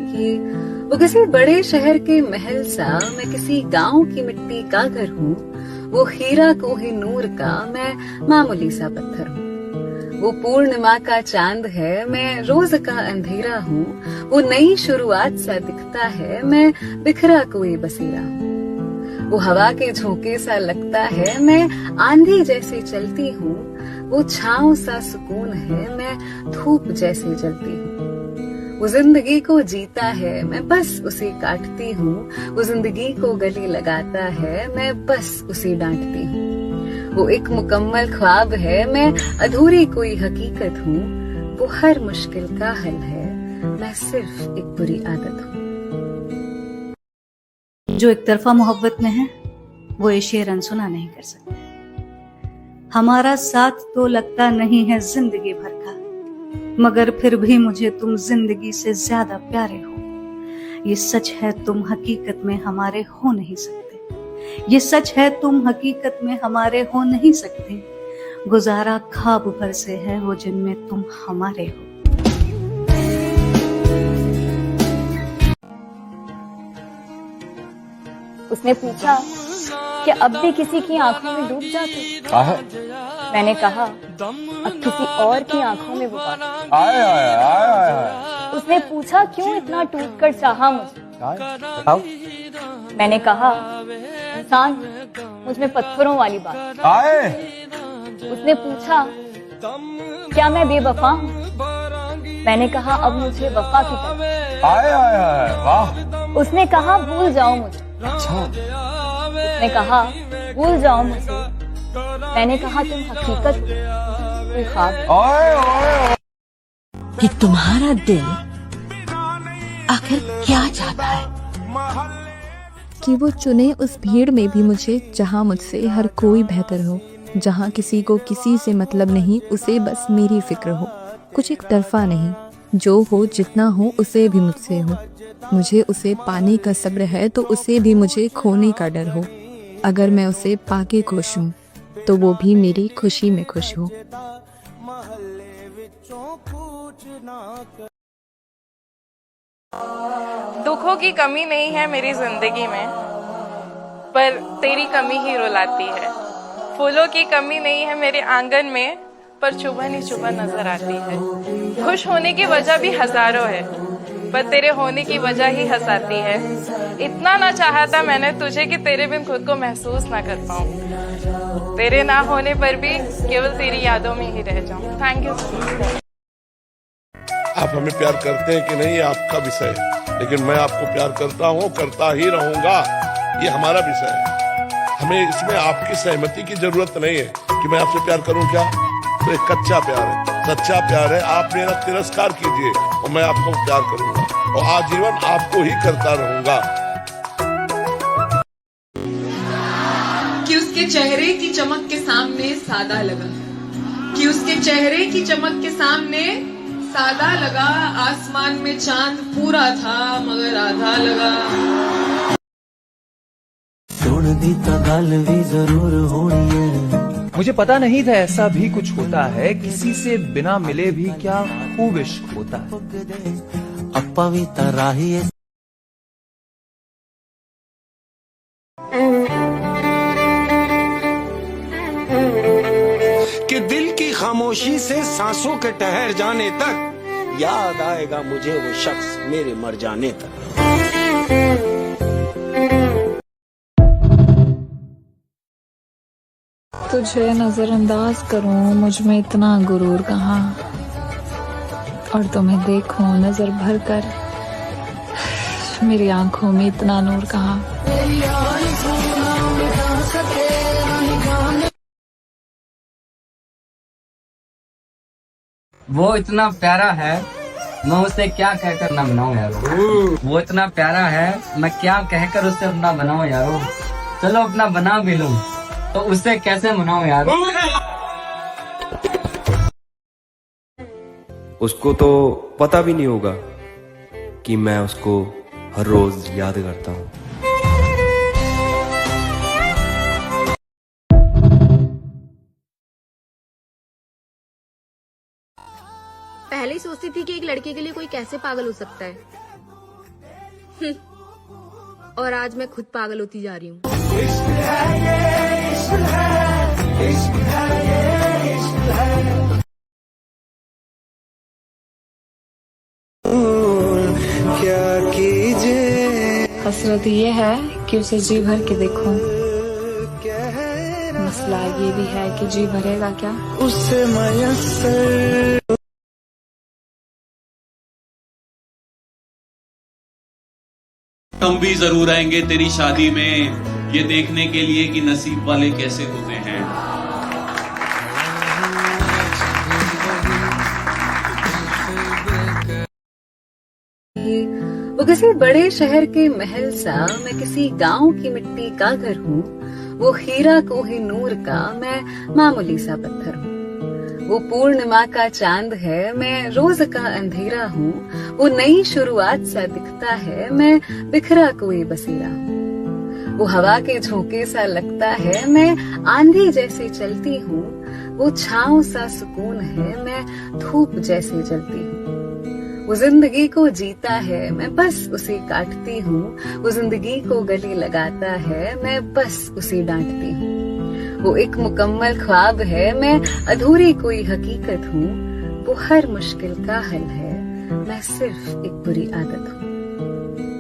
कि वो किसी बड़े शहर के महल सा, मैं किसी गांव की मिट्टी का घर हूँ। वो हीरा कोहिनूर का, मैं मामूली सा पत्थर हूँ। वो पूर्णिमा का चांद है, मैं रोज का अंधेरा हूँ। वो नई शुरुआत सा दिखता है, मैं बिखरा कोई बसेरा हूँ। वो हवा के झोंके सा लगता है, मैं आंधी जैसे चलती हूँ। वो छांव सा सुकून है, मैं धूप जैसे जलती हूँ। वो जिंदगी को जीता है, मैं बस उसे काटती हूँ। वो जिंदगी को गले लगाता है, मैं बस उसे डांटती हूँ। वो एक मुकम्मल ख्वाब है, मैं अधूरी कोई हकीकत हूँ। वो हर मुश्किल का हल है, मैं सिर्फ एक बुरी आदत हूँ। जो एक तरफा मोहब्बत में है, वो ये शेर अनसुना नहीं कर सकते। हमारा साथ तो लगता नहीं है जिंदगी भर का, मगर फिर भी मुझे तुम जिंदगी से ज्यादा प्यारे हो। ये सच है तुम हकीकत में हमारे हो नहीं सकते। ये सच है तुम हकीकत में हमारे हो नहीं सकते। गुजारा ख्वाब भर से है वो जिनमें तुम हमारे हो। उसने पूछा कि अब भी किसी की आंखों में डूब जाते। मैंने कहा अब किसी और की आंखों में वो बात। उसने पूछा क्यों इतना टूट कर चाहा मुझे। मैंने कहा इंसान मुझ में पत्थरों वाली बात। उसने पूछा क्या मैं बेवफा हूँ। मैंने कहा अब मुझे वफा की तरफ। उसने कहा भूल जाओ मुझे। उसने कहा भूल जाओ मुझे। मैंने कहा तुम हकीकत कोई ख्वाब। कि तुम्हारा दिल आखिर क्या चाहता है। कि वो चुने उस भीड़ में भी मुझे जहाँ मुझसे हर कोई बेहतर हो, जहाँ किसी को किसी से मतलब नहीं, उसे बस मेरी फिक्र हो। कुछ एक तरफा नहीं, जो हो जितना हो उसे भी मुझसे हो। मुझे उसे पाने का सब्र है तो उसे भी मुझे खोने का डर हो। अगर मैं उसे पाके खुश हूँ तो वो भी मेरी खुशी में खुश हो। दुखों की कमी नहीं है मेरी जिंदगी में, पर तेरी कमी ही रुलाती है। फूलों की कमी नहीं है मेरे आंगन में, पर चुभन ही चुभन नजर आती है। खुश होने की वजह भी हजारों है, पर तेरे होने की वजह ही हंसाती है। इतना ना चाहता मैंने तुझे कि तेरे बिन खुद को महसूस ना कर पाऊं। तेरे ना होने पर भी केवल तेरी यादों में ही रह जाऊं। Thank you so much. आप हमें प्यार करते हैं कि नहीं, ये आपका विषय है, लेकिन मैं आपको प्यार करता हूँ, करता ही रहूंगा। ये हमारा विषय है। हमें इसमें आपकी सहमति की जरूरत नहीं है कि मैं आपसे प्यार करूं। क्या तो एक कच्चा प्यार है, सच्चा प्यार है। आप मेरा तिरस्कार कीजिए और मैं आपको प्यार करूंगा और आजीवन आपको ही करता रहूंगा। कि उसके चेहरे की चमक के सामने सादा लगा, कि उसके चेहरे की चमक के सामने सादा लगा। आसमान में चांद पूरा था मगर आधा लगा। जरूर होनी है। मुझे पता नहीं था ऐसा भी कुछ होता है, किसी से बिना मिले भी क्या खूब इश्क होता है। अपवित्र ही कि दिल की खामोशी से सांसों के ठहर जाने तक याद आएगा मुझे वो शख्स मेरे मर जाने तक। तुझे नजरअंदाज करूं, मुझ में इतना गुरूर कहाँ, और तुम्हें देखूं नजर भर कर, मेरी आंखों में इतना नूर कहाँ। वो इतना प्यारा है, मैं उसे क्या कहकर ना बनाऊं यारो। वो इतना प्यारा है, मैं क्या कहकर उसे अपना बनाऊं यारो। चलो अपना बना भी लूं तो उससे कैसे मनाऊं यार। उसको तो पता भी नहीं होगा कि मैं उसको हर रोज याद करता हूँ। पहले ही सोचती थी कि एक लड़के के लिए कोई कैसे पागल हो सकता है, और आज मैं खुद पागल होती जा रही हूँ। क्या कीजिए, हसरत ये है कि उसे जी भर के देखूं। मसला ये भी है कि जी भरेगा क्या उससे मयस्सर। हम भी जरूर आएंगे तेरी शादी में, ये देखने के लिए कि नसीब वाले कैसे होते हैं। वो किसी बड़े शहर के महल सा, मैं किसी गांव की मिट्टी का घर हूँ। वो हीरा कोहिनूर का, मैं मामूली सा पत्थर हूँ। वो पूर्णिमा का चांद है, मैं रोज का अंधेरा हूँ। वो नई शुरुआत सा दिखता है, मैं बिखरा कोई बसेरा हूँ। वो हवा के झोंके सा लगता है, मैं आंधी जैसे चलती हूँ। वो छांव सा सुकून है, मैं धूप जैसे जलती हूँ। वो जिंदगी को जीता है, मैं बस उसे काटती हूँ। वो जिंदगी को गले लगाता है, मैं बस उसे डांटती हूँ। वो एक मुकम्मल ख्वाब है, मैं अधूरी कोई हकीकत हूँ। वो हर मुश्किल का हल है, मैं सिर्फ एक बुरी आदत हूँ।